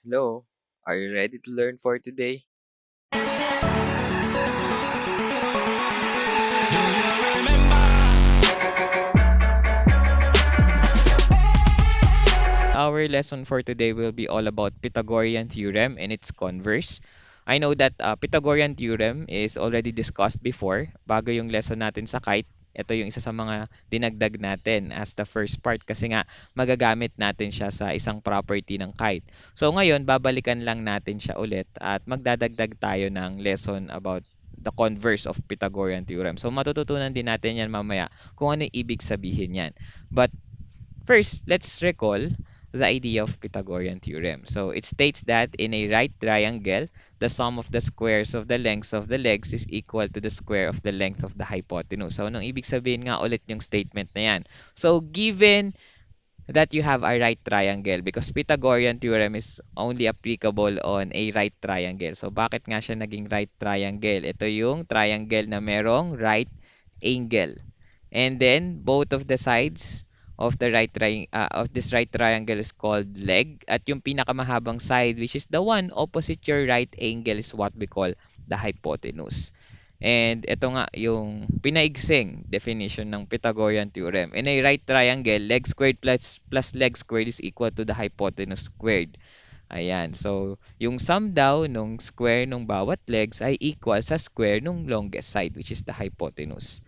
Hello, are you ready to learn for today? Our lesson for today will be all about Pythagorean theorem and its converse. I know that Pythagorean theorem is already discussed before. Bago yung lesson natin sa kite, ito yung isa sa mga dinagdag natin as the first part kasi nga magagamit natin siya sa isang property ng kite. So ngayon, babalikan lang natin siya ulit at magdadagdag tayo ng lesson about the converse of Pythagorean theorem. So matututunan din natin yan mamaya kung ano yung ibig sabihin yan. But first, let's recall the idea of Pythagorean theorem. So it states that in a right triangle, the sum of the squares of the lengths of the legs is equal to the square of the length of the hypotenuse. So anong ibig sabihin nga ulit yung statement na yan? So given that you have a right triangle, because Pythagorean theorem is only applicable on a right triangle. So bakit nga siya naging right triangle? Ito yung triangle na merong right angle. And then both of the sides of the of this right triangle is called leg, at yung pinakamahabang side, which is the one opposite your right angle, is what we call the hypotenuse. And ito nga yung pinaigsing definition ng Pythagorean theorem. In a right triangle, leg squared plus leg squared is equal to the hypotenuse squared. Ayan. So, yung sum daw nung square nung bawat legs ay equal sa square nung longest side, which is the hypotenuse.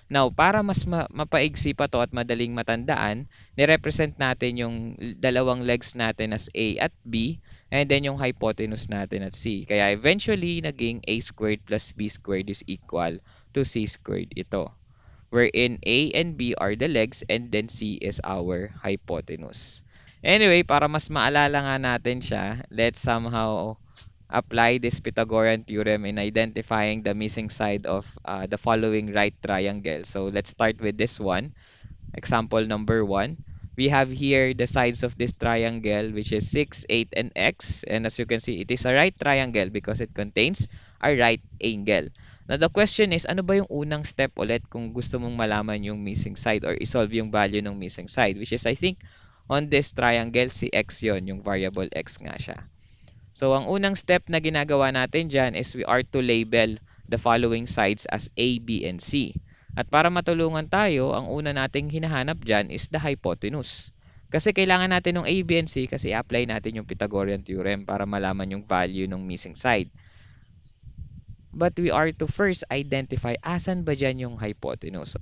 Now, para mas mapaigsi pa to at madaling matandaan, ni-represent natin yung dalawang legs natin as A at B, and then yung hypotenuse natin at C. Kaya eventually, naging A squared plus B squared is equal to C squared ito. Wherein A and B are the legs and then C is our hypotenuse. Anyway, para mas maalala nga natin siya, let's somehow apply this Pythagorean theorem in identifying the missing side of the following right triangle. So let's start with this one. Example number 1. We have here the sides of this triangle, which is 6, 8, and x. And as you can see, it is a right triangle because it contains a right angle. Now the question is, ano ba yung unang step ulit kung gusto mong malaman yung missing side or isolve yung value ng missing side? Which is, I think, on this triangle, si x yon, yung variable x nga siya. So, ang unang step na ginagawa natin dyan is we are to label the following sides as A, B, and C. At para matulungan tayo, ang una nating hinahanap dyan is the hypotenuse. Kasi kailangan natin ng A, B, and C kasi apply natin yung Pythagorean theorem para malaman yung value ng missing side. But we are to first identify asan ba dyan yung hypotenuse.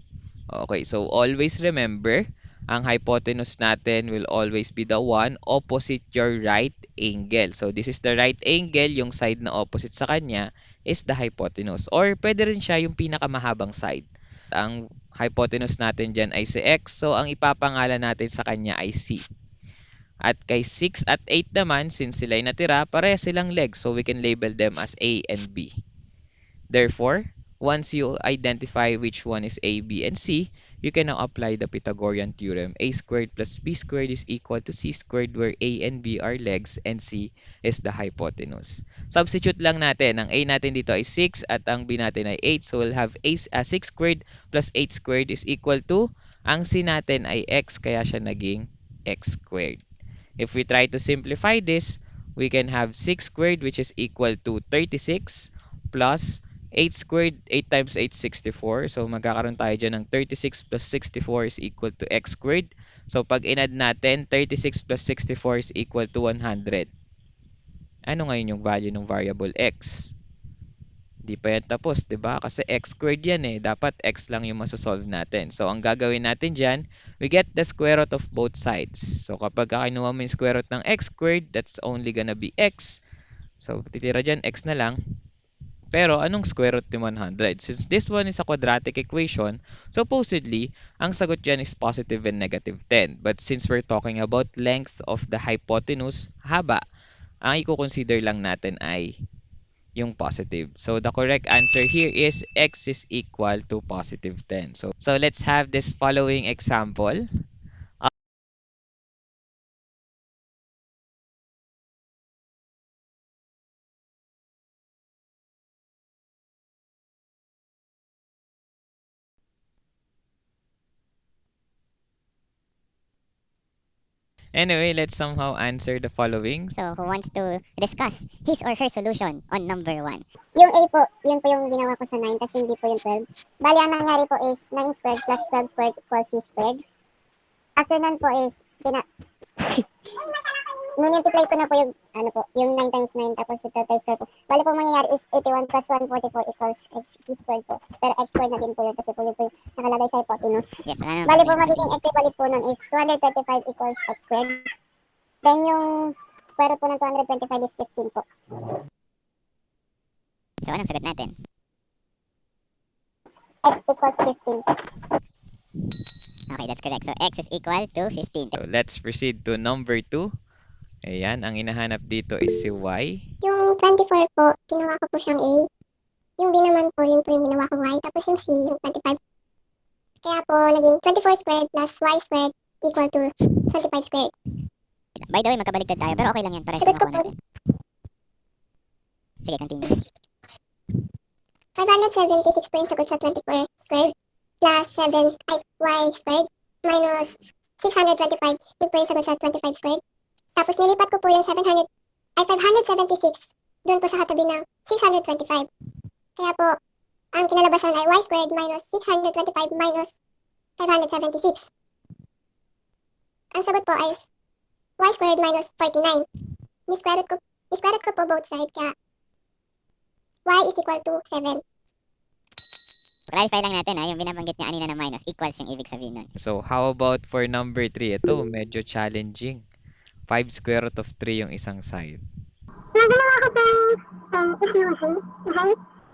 Okay, so always remember, ang hypotenuse natin will always be the one opposite your right angle. So this is the right angle, yung side na opposite sa kanya is the hypotenuse. Or pwede rin siya yung pinakamahabang side. Ang hypotenuse natin dyan ay si x, so ang ipapangalan natin sa kanya ay c. At kay 6 at 8 naman, since sila'y natira, pareha silang legs, so we can label them as A and B. Therefore, once you identify which one is A, B, and C, you can now apply the Pythagorean theorem. A squared plus B squared is equal to C squared, where A and B are legs and C is the hypotenuse. Substitute lang natin. Ang A natin dito ay 6 at ang B natin ay 8. So we'll have 6 squared plus 8 squared is equal to, ang C natin ay x, kaya siya naging x squared. If we try to simplify this, we can have 6 squared, which is equal to 36, plus 8 squared, 8 times 8 is 64. So magkakaroon tayo dyan ng 36 plus 64 is equal to x squared. So pag inad natin, 36 plus 64 is equal to 100. Ano ngayon yung value ng variable x? Di pa yan tapos, di ba? Kasi x squared yan eh. Dapat x lang yung masosolve natin. So ang gagawin natin dyan, we get the square root of both sides. So kapag kinuha mo yung square root ng x squared, that's only gonna be x. So titira dyan, x na lang. Pero anong square root ni 100? Since this one is a quadratic equation, supposedly, ang sagot dyan is positive and negative 10. But since we're talking about length of the hypotenuse, haba, ang i-consider lang natin ay yung positive. So the correct answer here is x is equal to positive 10. So let's have this following example. Anyway, let's somehow answer the following. So, who wants to discuss his or her solution on number 1? Yung A po, yun po yung ginawa ko sa 9, kasi hindi po yung 12. Bali, ang nangyari po is 9 squared plus 12 squared equals C squared. After nun po is, multiply ko na po yung, ano po, yung 9 times 9, tapos yung 12 times 12 po. Bali po mangyayari is 81 plus 144 equals C squared po. Pero X squared na din po yun, kasi po yun po yung nakalagay sa hypotenuse. Yes, bali po magiging equivalent po nun is 235 equals X squared. Then yung square root po ng 225 is 15 po. So, anong sagot natin? X equals 15. Okay, that's correct. So, X is equal to 15. So, let's proceed to number 2. Ayan, ang hinahanap dito is si Y. Yung 24 po, ginawa ko po siyang A. Yung B naman po, yun po yung ginawa ko Y. Tapos yung C, yung 25. Kaya po, naging 24 squared plus Y squared equal to 25 squared. By the way, magkabaligtad tayo, pero okay lang yan para sa Sagot ko makuha po, natin. Sige, continue. 576 po yung sagot sa 24 squared plus 7 Y squared minus 625 yun po yung sagot sa 25 squared. Tapos nilipat ko po yung 576 doon po sa katabi ng 625. Kaya po, ang kinalabasan ay Y squared minus 625 minus 576. Ang sagot po ay Y squared minus 49. Ni-square root ko po both sides, kaya Y is equal to 7. Clarify lang natin yung binabanggit niya kanina na minus equals yung ibig sabihin nun. So, how about for number 3? Ito, medyo challenging. 5 square root of 3 yung isang side. Yung ginawa ko po is yung Z.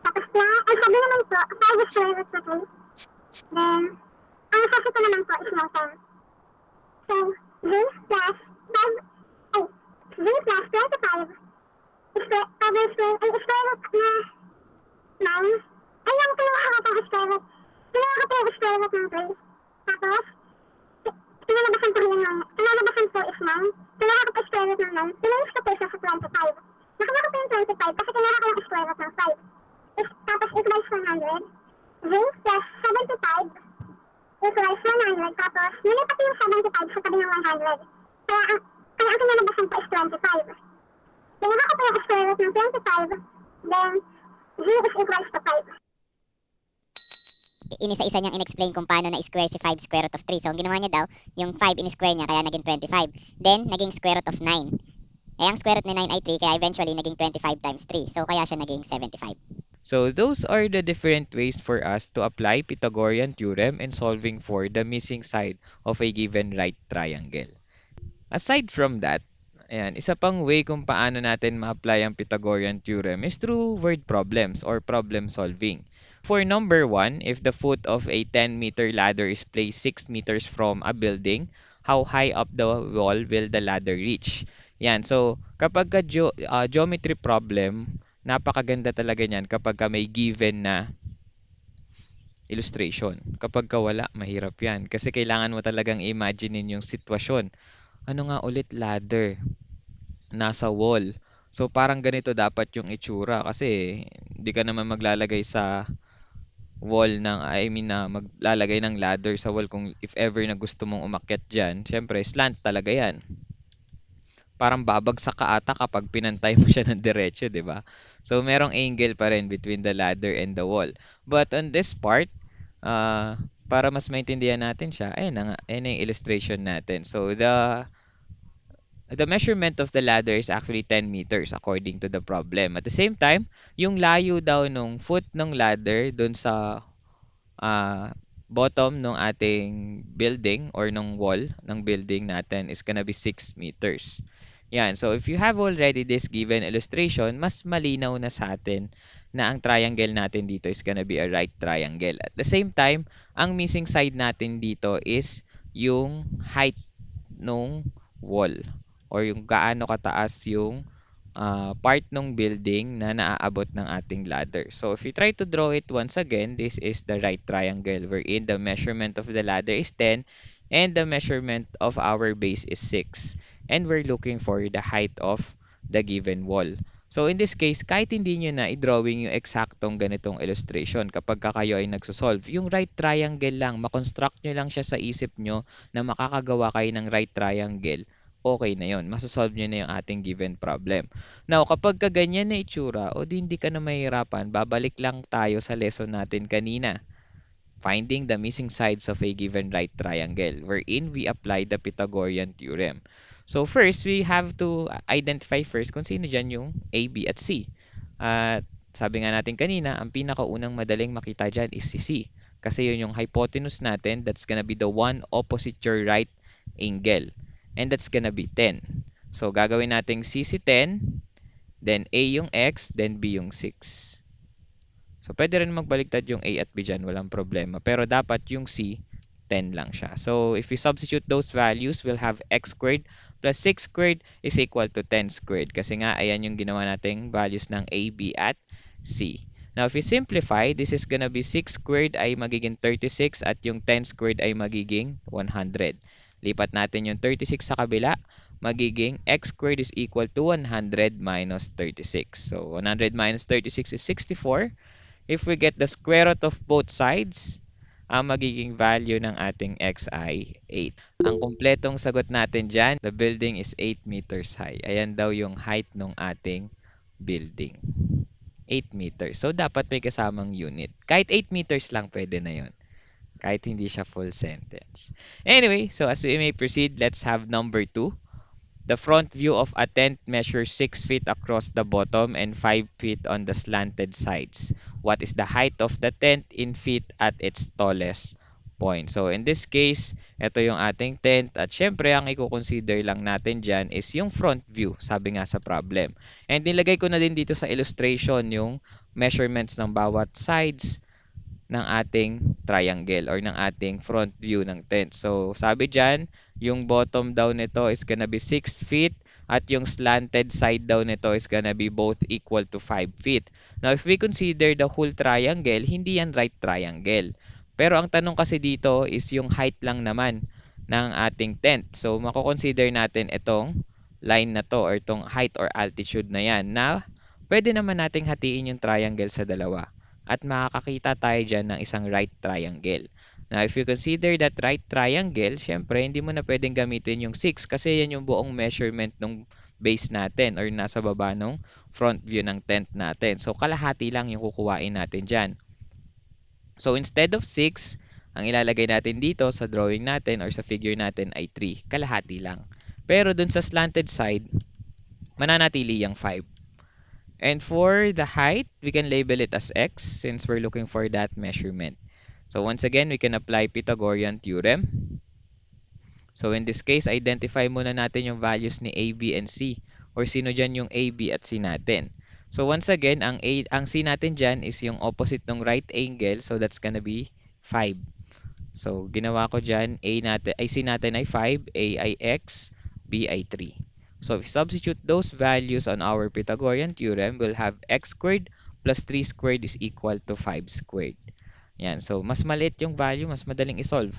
Tapos ang sabi naman po, 5 square root of 3. Then, ang sabi ko naman po is yung 10. So, Z plus 25 is square root na 9. Ay, yung kinuha ko po is square root. Kinuha ko po yung square root ng 3. Tapos, kinalabasan po is 9. Kinuha ko po square root ng 9. Kinuha ko po siya sa 25. Nakuha ko po yung 25 kasi kinuha ko yung square root ng 5. Tapos equals 100. Z plus 75 equals 100. Tapos, nilipat yung 75 sa tabi ng 100. Kaya ang kinalabasan po is 25. Kinuha ko po yung square root ng 25. Then, Z is equals to 5. Inisa-isa niyang in-explain kung paano na-square si 5 square root of 3. So, ang ginawa niya daw, yung 5 in-square niya, kaya naging 25. Then, naging square root of 9. Eh, ang square root ni 9 ay 3, kaya eventually naging 25 times 3. So, kaya siya naging 75. So, those are the different ways for us to apply Pythagorean theorem in solving for the missing side of a given right triangle. Aside from that, ayan, isa pang way kung paano natin ma-apply ang Pythagorean theorem is through word problems or problem solving. For number 1, if the foot of a 10-meter ladder is placed 6 meters from a building, how high up the wall will the ladder reach? Yan, so kapag geometry problem, napakaganda talaga niyan kapag may given na illustration. Kapag wala, mahirap yan. Kasi kailangan mo talagang imaginein yung sitwasyon. Ano nga ulit ladder? Nasa wall. So parang ganito dapat yung itsura kasi hindi ka naman maglalagay sa wall ng maglalagay ng ladder sa wall kung if ever na gusto mong umakyat diyan. Syempre slant talaga 'yan. Parang babagsak ka ata kapag pinantay mo siya ng diretso, 'di ba? So merong angle pa rin between the ladder and the wall. But on this part, para mas maintindihan natin siya, ayun na nga, ayun na yung illustration natin. So the measurement of the ladder is actually 10 meters according to the problem. At the same time, yung layo daw nung foot ng ladder dun sa bottom ng ating building or ng wall ng building natin is gonna be 6 meters. Yan. So, if you have already this given illustration, mas malinaw na sa atin na ang triangle natin dito is gonna be a right triangle. At the same time, ang missing side natin dito is yung height nung wall or yung gaano kataas yung part ng building na naaabot ng ating ladder. So if you try to draw it once again, this is the right triangle wherein the measurement of the ladder is 10 and the measurement of our base is 6. And we're looking for the height of the given wall. So in this case, kahit hindi nyo na i-drawing yung eksaktong ganitong illustration kapag kayo ay nagsosolve, yung right triangle lang, makonstruct nyo lang siya sa isip nyo na makakagawa kayo ng right triangle, okay na yon. Masosolve nyo na yung ating given problem. Now, kapag ganyan na itsura, o di hindi ka na mahirapan, babalik lang tayo sa lesson natin kanina. Finding the missing sides of a given right triangle, wherein we apply the Pythagorean theorem. So first, we have to identify first kung sino dyan yung A, B, at C. At sabi nga natin kanina, ang pinakaunang madaling makita dyan is si C. Kasi yun yung hypotenuse natin, that's gonna be the one opposite your right angle. And that's gonna be 10. So gagawin natin C si 10, then A yung X, then B yung 6. So, pwede rin magbaliktad yung A at B dyan, walang problema. Pero dapat yung C, 10 lang siya. So, if we substitute those values, we'll have x squared plus 6 squared is equal to 10 squared. Kasi nga, ayan yung ginawa nating values ng A, B, at C. Now, if we simplify, this is gonna be 6 squared ay magiging 36 at yung 10 squared ay magiging 100. Lipat natin yung 36 sa kabila, magiging x squared is equal to 100 minus 36. So, 100 minus 36 is 64. If we get the square root of both sides, ang magiging value ng ating x ay 8. Ang kumpletong sagot natin dyan, the building is 8 meters high. Ayan daw yung height ng ating building. 8 meters. So, dapat may kasamang unit. Kahit 8 meters lang, pwede na yon. Kahit hindi siya full sentence. Anyway, so as we may proceed, let's have number 2. The front view of a tent measures 6 feet across the bottom and 5 feet on the slanted sides. What is the height of the tent in feet at its tallest point? So in this case, ito yung ating tent at syempre ang i-consider lang natin dyan is yung front view, sabi nga sa problem. And nilagay ko na din dito sa illustration yung measurements ng bawat sides ng ating triangle or ng ating front view ng tent. So, sabi dyan, yung bottom daw nito is gonna be 6 feet at yung slanted side daw nito is gonna be both equal to 5 feet. Now, if we consider the whole triangle, hindi yan right triangle. Pero ang tanong kasi dito is yung height lang naman ng ating tent. So, mako-consider natin itong line na to or itong height or altitude na yan na pwede naman nating hatiin yung triangle sa dalawa at makakakita tayo dyan ng isang right triangle. Now, if you consider that right triangle, syempre, hindi mo na pwedeng gamitin yung 6 kasi yan yung buong measurement ng base natin or nasa baba ng front view ng tent natin. So, kalahati lang yung kukuhain natin dyan. So, instead of 6, ang ilalagay natin dito sa drawing natin or sa figure natin ay 3. Kalahati lang. Pero dun sa slanted side, mananatili yung 5. And for the height, we can label it as x since we're looking for that measurement. So once again, we can apply Pythagorean theorem. So in this case, identify muna natin yung values ni A, B, and C. Or sino dyan yung A, B, at C natin. So once again, ang C natin dyan is yung opposite ng right angle. So that's gonna be 5. So ginawa ko dyan, C natin ay 5, A ay x, B ay 3. So if we substitute those values on our Pythagorean theorem, we'll have x squared plus 3 squared is equal to 5 squared. Yan. So mas maliit yung value, mas madaling isolve.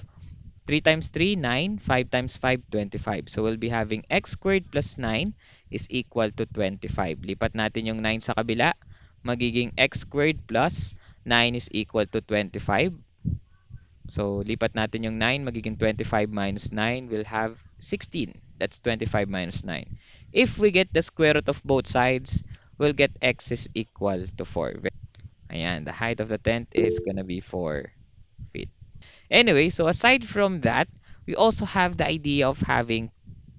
3 times 3, 9. 5 times 5, 25. So we'll be having x squared plus 9 is equal to 25. Lipat natin yung 9 sa kabila. Magiging x squared plus 9 is equal to 25. So, lipat natin yung 9, magiging 25 minus 9, we'll have 16. That's 25 minus 9. If we get the square root of both sides, we'll get x is equal to 4. Ayan, the height of the tent is gonna be 4 feet. Anyway, so aside from that, we also have the idea of having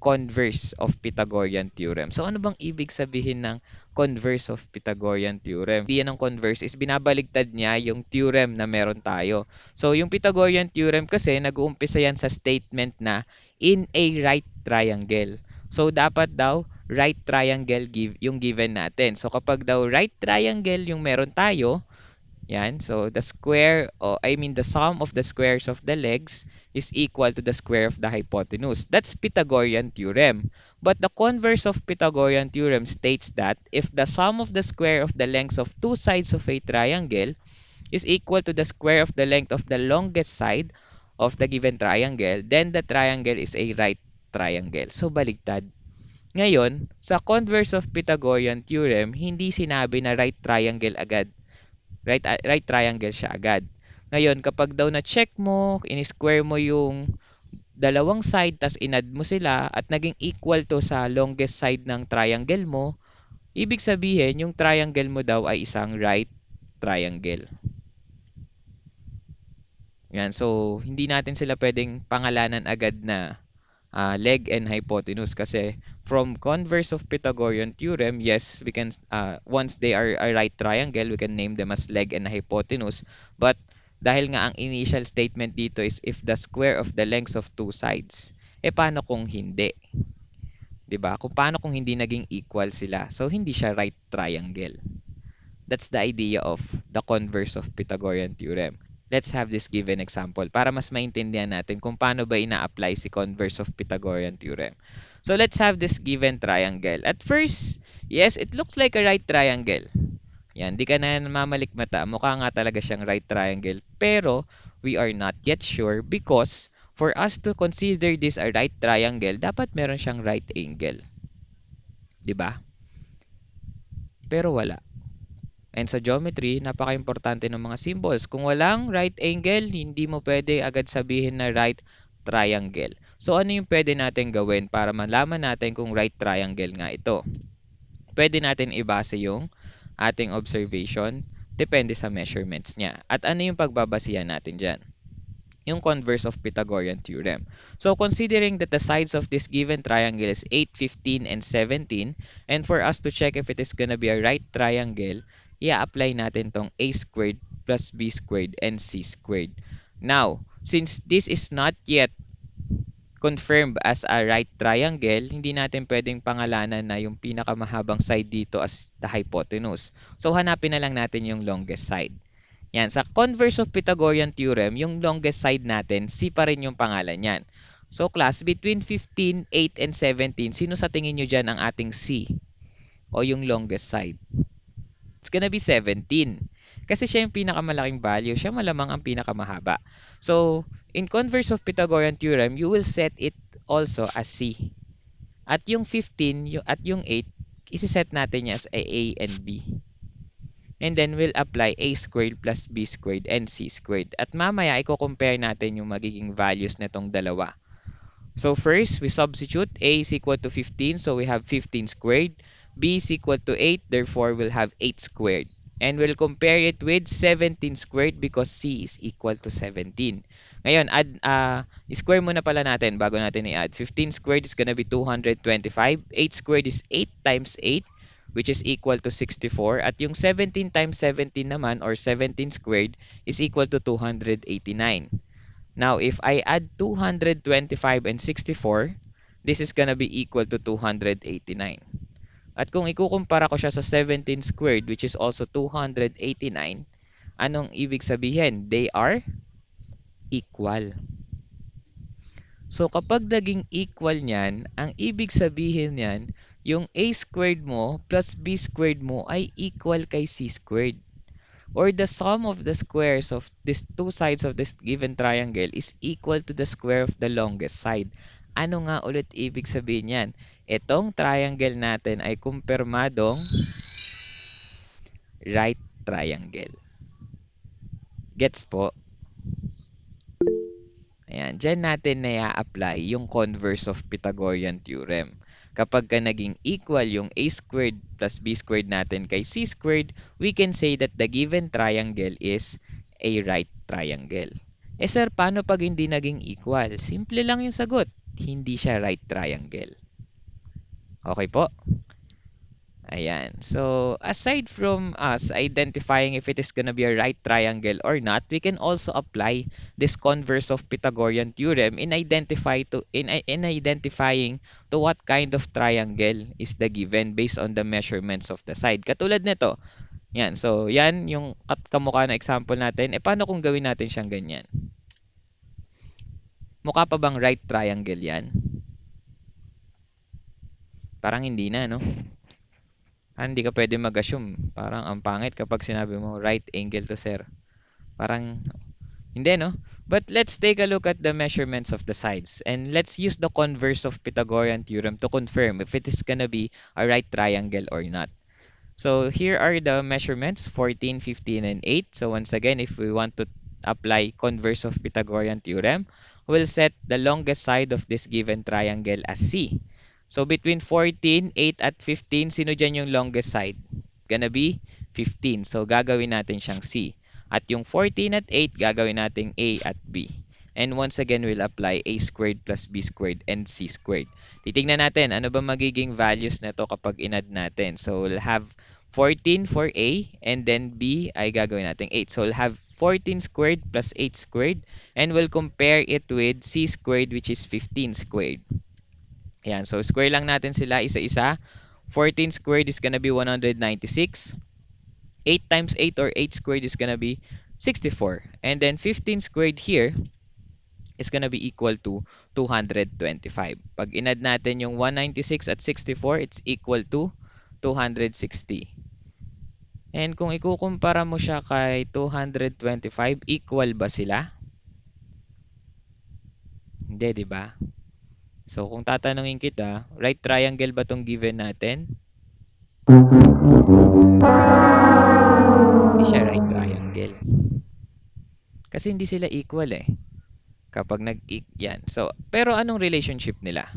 converse of Pythagorean theorem. So ano bang ibig sabihin ng converse of Pythagorean theorem? Idea ng converse is binabaligtad niya yung theorem na meron tayo. So yung Pythagorean theorem kasi nag-uumpisa yan sa statement na in a right triangle. So dapat daw right triangle yung given natin. So kapag daw right triangle yung meron tayo, yan. So, the sum of the squares of the legs is equal to the square of the hypotenuse. That's Pythagorean theorem. But the converse of Pythagorean theorem states that if the sum of the square of the lengths of two sides of a triangle is equal to the square of the length of the longest side of the given triangle, then the triangle is a right triangle. So, baligtad. Ngayon, sa converse of Pythagorean theorem, hindi sinabi na right triangle agad. Right triangle siya agad. Ngayon, kapag daw na-check mo, in-square mo yung dalawang side tas inadd mo sila at naging equal to sa longest side ng triangle mo, ibig sabihin yung triangle mo daw ay isang right triangle. Yan, so hindi natin sila pwedeng pangalanan agad na leg and hypotenuse kasi from converse of Pythagorean theorem, yes, we can once they are a right triangle, we can name them as leg and hypotenuse. But dahil nga ang initial statement dito is if the square of the lengths of two sides, paano kung hindi? 'Di ba? Kung paano kung hindi naging equal sila? So hindi siya right triangle. That's the idea of the converse of Pythagorean theorem. Let's have this given example para mas maintindihan natin kung paano ba ina-apply si converse of Pythagorean theorem. So let's have this given triangle. At first, yes, it looks like a right triangle. Yan, di ka na mamalikmata. Mukha nga talaga siyang right triangle. Pero, we are not yet sure because for us to consider this a right triangle, dapat meron siyang right angle. 'Di ba? Pero wala. And sa geometry, napaka-importante ng mga symbols. Kung walang right angle, hindi mo pwede agad sabihin na right triangle. So ano yung pwede natin gawin para malaman natin kung right triangle nga ito? Pwede natin ibase yung ating observation, depende sa measurements niya. At ano yung pagbabasihan natin dyan? Yung converse of Pythagorean theorem. So considering that the sides of this given triangle is 8, 15, and 17, and for us to check if it is gonna be a right triangle, i-apply natin tong a squared plus b squared and c squared. Now, since this is not yet confirmed as a right triangle, hindi natin pwedeng pangalanan na yung pinakamahabang side dito as the hypotenuse. So hanapin na lang natin yung longest side. Yan, sa converse of Pythagorean theorem, yung longest side natin, C pa rin yung pangalan yan. So class, between 15, 8, and 17, sino sa tingin nyo dyan ang ating C? O yung longest side? It's gonna be 17. Kasi siya yung pinakamalaking value, siya malamang ang pinakamahaba. So, in converse of Pythagorean theorem, you will set it also as C. At yung 15 at yung 8, isi-set natin niya as A and B. And then we'll apply a squared plus b squared and c squared. At mamaya, i-compare natin yung magiging values nitong dalawa. So first, we substitute a is equal to 15, so we have 15 squared. B is equal to 8, therefore we'll have 8 squared. And we'll compare it with 17 squared because c is equal to 17. Ngayon, square muna pala natin bago natin i-add. 15 squared is gonna be 225. 8 squared is 8 times 8, which is equal to 64. At yung 17 times 17 naman, or 17 squared, is equal to 289. Now, if I add 225 and 64, this is gonna be equal to 289. At kung ikukumpara ko siya sa 17 squared, which is also 289, anong ibig sabihin? They are equal. So, kapag naging equal niyan, ang ibig sabihin niyan, yung a squared mo plus b squared mo ay equal kay c squared. Or the sum of the squares of these two sides of this given triangle is equal to the square of the longest side. Ano nga ulit ibig sabihin yan? Itong triangle natin ay kumpirmadong right triangle. Gets po? Ayan, dyan natin na apply yung converse of Pythagorean theorem. Kapag ka naging equal yung a squared plus b squared natin kay c squared, we can say that the given triangle is a right triangle. Eh sir, paano pag hindi naging equal? Simple lang yung sagot. Hindi siya right triangle. Okay po? Ayan. So, aside from us identifying if it is gonna be a right triangle or not, we can also apply this converse of Pythagorean theorem in identifying to what kind of triangle is the given based on the measurements of the side. Katulad nito. Yan. So, yan yung kamukha na example natin. Eh, paano kung gawin natin siyang ganyan? Mukha pa bang right triangle yan? Parang hindi na, no? Hindi ka pwede mag-assume. Parang ang pangit kapag sinabi mo right angle to sir. Parang hindi, no? But let's take a look at the measurements of the sides. And let's use the converse of Pythagorean theorem to confirm if it is gonna be a right triangle or not. So here are the measurements, 14, 15, and 8. So once again, if we want to apply converse of Pythagorean theorem, we'll set the longest side of this given triangle as C. So between 14, 8 at 15, sino dyan yung longest side? Gonna be 15. So gagawin natin siyang C. At yung 14 at 8, gagawin natin A at B. And once again, we'll apply A squared plus B squared and C squared. Titignan natin, ano ba magiging values na to kapag inad natin. So we'll have 14 for A, and then B ay gagawin natin 8. So we'll have 14 squared plus 8 squared, and we'll compare it with C squared, which is 15 squared. Ayan, so square lang natin sila isa-isa. 14 squared is gonna be 196. 8 times 8 or 8 squared is gonna be 64. And then 15 squared here is gonna be equal to 225. Pag inad natin yung 196 at 64, it's equal to 260. And kung ikukumpara mo siya kay 225, equal ba sila? Hindi, di ba? So kung tatanungin kita, right triangle ba tong given natin? Hindi siya right triangle. Kasi hindi sila equal eh. Kapag yan. So, pero anong relationship nila?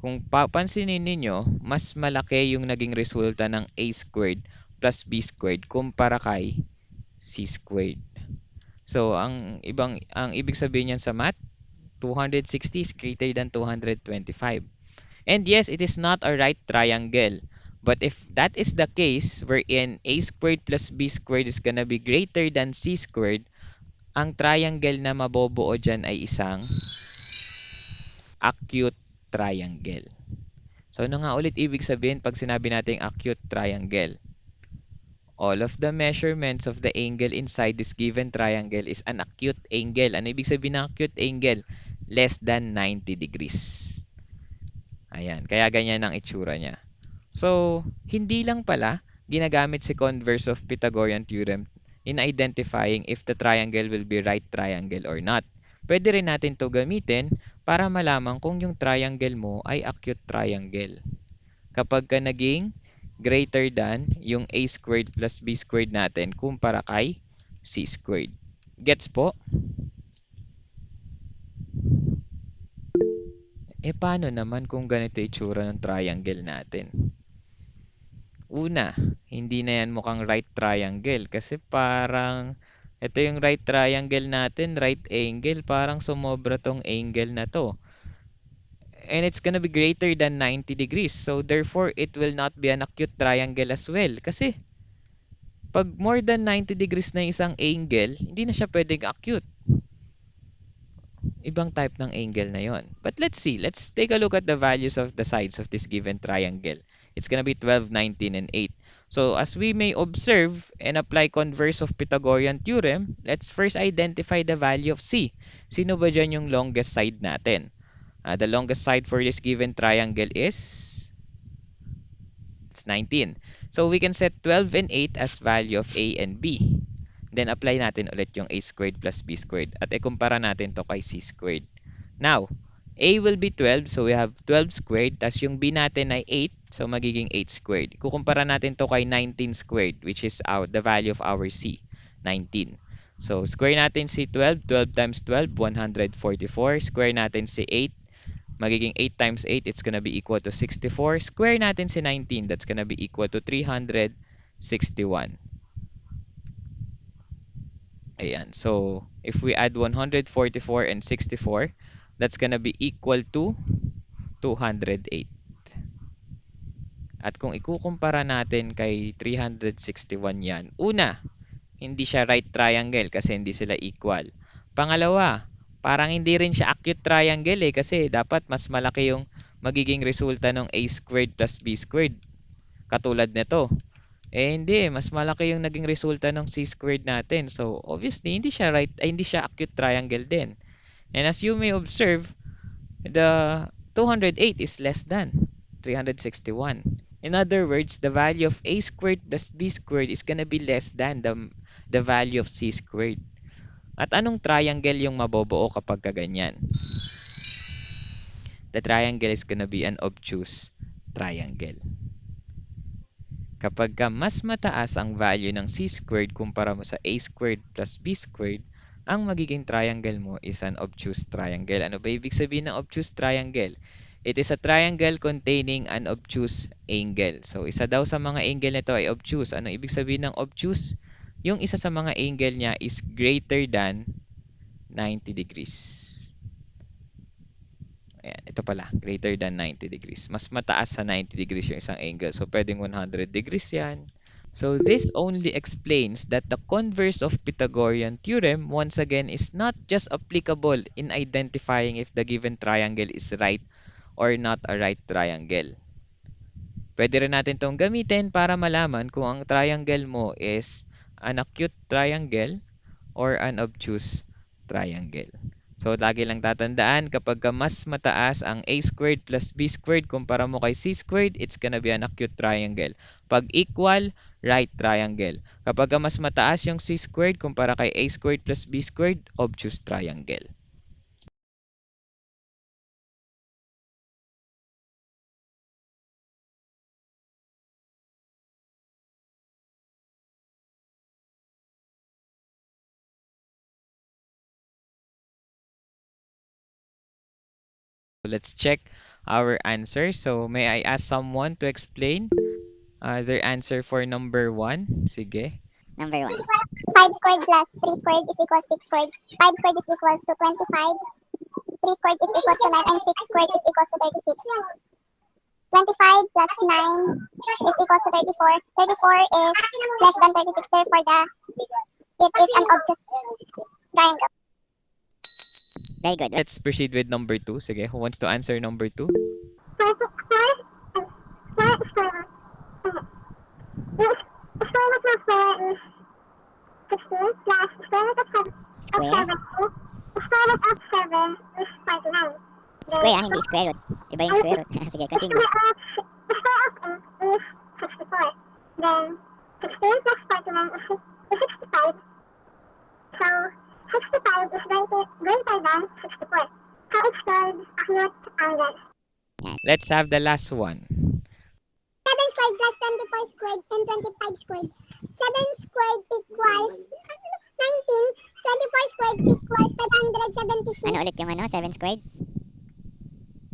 Kung papansinin ninyo, mas malaki yung naging resulta ng A squared plus B squared kumpara kay C squared. So, ang ibig sabihin niyan sa math, 260 is greater than 225. And yes, it is not a right triangle. But if that is the case, wherein A squared plus B squared is gonna be greater than C squared, ang triangle na mabobuo dyan ay isang acute triangle. So ano nga ulit ibig sabihin pag sinabi nating acute triangle? All of the measurements of the angle inside this given triangle is an acute angle. Ano ibig sabihin ng acute angle? Less than 90 degrees. Ayan, kaya ganyan ang itsura niya. So, hindi lang pala ginagamit si converse of Pythagorean theorem in identifying if the triangle will be right triangle or not. Pwede rin natin to gamitin para malaman kung yung triangle mo ay acute triangle. Kapag ka naging greater than yung A squared plus B squared natin kumpara kay C squared. Gets po? Paano naman kung ganito itsura ng triangle natin? Una, hindi na yan mukhang right triangle kasi parang ito yung right triangle natin, right angle, parang sumobra tong angle na to. And it's gonna be greater than 90 degrees. So therefore, it will not be an acute triangle as well. Kasi pag more than 90 degrees na isang angle, hindi na siya pwedeng acute. Ibang type ng angle na yon. But let's see. Let's take a look at the values of the sides of this given triangle. It's gonna be 12, 19, and 8. So as we may observe and apply converse of Pythagorean theorem, let's first identify the value of C. Sino ba dyan yung longest side natin? The longest side for this given triangle is it's 19. So we can set 12 and 8 as value of A and B. Then apply natin ulit yung A squared plus B squared at ikumpara natin to kay C squared. Now, A will be 12, so we have 12 squared, tas yung B natin ay 8, so magiging 8 squared. Kukumpara natin to kay 19 squared, which is the value of our C, 19. So, square natin si 12, 12 times 12, 144. Square natin si 8, magiging 8 times 8, it's gonna be equal to 64. Square natin si 19, that's gonna be equal to 361. Ayan, so if we add 144 and 64, that's gonna be equal to 208. At kung ikukumpara natin kay 361 yan, una, hindi siya right triangle kasi hindi sila equal. Pangalawa, parang hindi rin siya acute triangle kasi dapat mas malaki yung magiging resulta ng A squared plus B squared. Katulad nito. Hindi, mas malaki yung naging resulta ng C squared natin. So, obviously, hindi siya acute triangle din. And as you may observe, the 208 is less than 361. In other words, the value of A squared plus B squared is gonna be less than the value of C squared. At anong triangle yung mabobuo kapag kaganyan? The triangle is gonna be an obtuse triangle. Kapag mas mataas ang value ng C squared kumpara mo sa A squared plus B squared, ang magiging triangle mo is an obtuse triangle. Ano ba ibig sabihin ng obtuse triangle? It is a triangle containing an obtuse angle. So, isa daw sa mga angle nito ay obtuse. Ano ibig sabihin ng obtuse? Yung isa sa mga angle niya is greater than 90 degrees. Ayan, ito pala, greater than 90 degrees. Mas mataas sa 90 degrees yung isang angle. So, pwedeng 100 degrees yan. So, this only explains that the converse of Pythagorean theorem, once again, is not just applicable in identifying if the given triangle is right or not a right triangle. Pwede rin natin itong gamitin para malaman kung ang triangle mo is an acute triangle or an obtuse triangle. So, lagi lang tatandaan, kapag mas mataas ang a squared plus b squared kumpara mo kay c squared, it's gonna be an acute triangle. Pag equal, right triangle. Kapag mas mataas yung c squared kumpara kay a squared plus b squared, obtuse triangle. Let's check our answer. So, may I ask someone to explain their answer for number 1? Sige. Number 1. 5 squared plus 3 squared is equals 6 squared. 5 squared is equals to 25. 3 squared is equals to 9 and 6 squared is equals to 36. 25 plus 9 is equals to 34. 34 is less than 36, therefore it is an obtuse triangle. Very good. Let's proceed with number 2. Sige, who wants to answer number 2? 4 square root. Yung square root ng 4 is 16 plus square root of 7 Square? square root of 7 is 49. Square, hindi square root. Iba yung square root. Sige, continue. Square of 8 is 64. Then 16 plus 49 is 65. So 65 is greater than 64. So it's called acute angle. Let's have the last one. 7 squared plus 24 squared and 25 squared. 7 squared equals 19. 24 squared equals 576. Ano ulit yung 7 squared?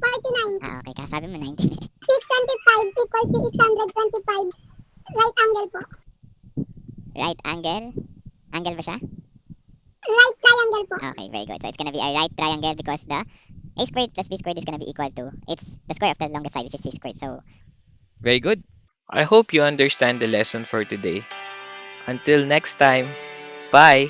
49. Okay, kasabi mo 19 eh. 625 equals 625. Right angle po. Right angle? Angle ba siya? Right triangle po. Okay, very good. So it's gonna be a right triangle because the a squared plus b squared is gonna be equal to, it's the square of the longest side, which is c squared. So, Very good. I hope you understand the lesson for today. Until next time, bye!